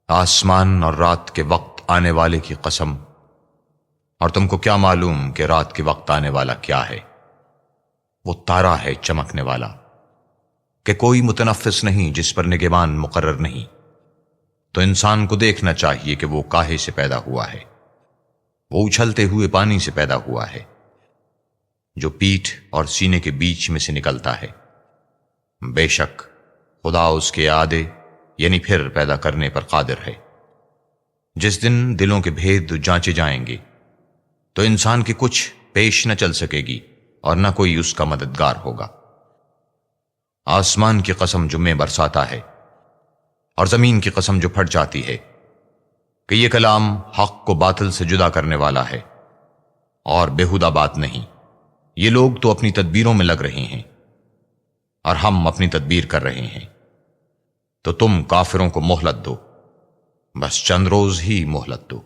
آسمان اور رات کے وقت آنے والے کی قسم، اور تم کو کیا معلوم کہ رات کے وقت آنے والا کیا ہے؟ وہ تارا ہے چمکنے والا کہ کوئی متنفس نہیں جس پر نگہبان مقرر نہیں۔ تو انسان کو دیکھنا چاہیے کہ وہ کاہے سے پیدا ہوا ہے؟ وہ اچھلتے ہوئے پانی سے پیدا ہوا ہے جو پیٹھ اور سینے کے بیچ میں سے نکلتا ہے۔ بے شک خدا اس کے اعادے یعنی پھر پیدا کرنے پر قادر ہے۔ جس دن دلوں کے بھید جانچے جائیں گے تو انسان کی کچھ پیش نہ چل سکے گی اور نہ کوئی اس کا مددگار ہوگا۔ آسمان کی قسم جو میں برساتا ہے اور زمین کی قسم جو پھٹ جاتی ہے کہ یہ کلام حق کو باطل سے جدا کرنے والا ہے اور بےہودہ بات نہیں۔ یہ لوگ تو اپنی تدبیروں میں لگ رہے ہیں اور ہم اپنی تدبیر کر رہے ہیں، تو تم کافروں کو مہلت دو، بس چند روز ہی مہلت دو۔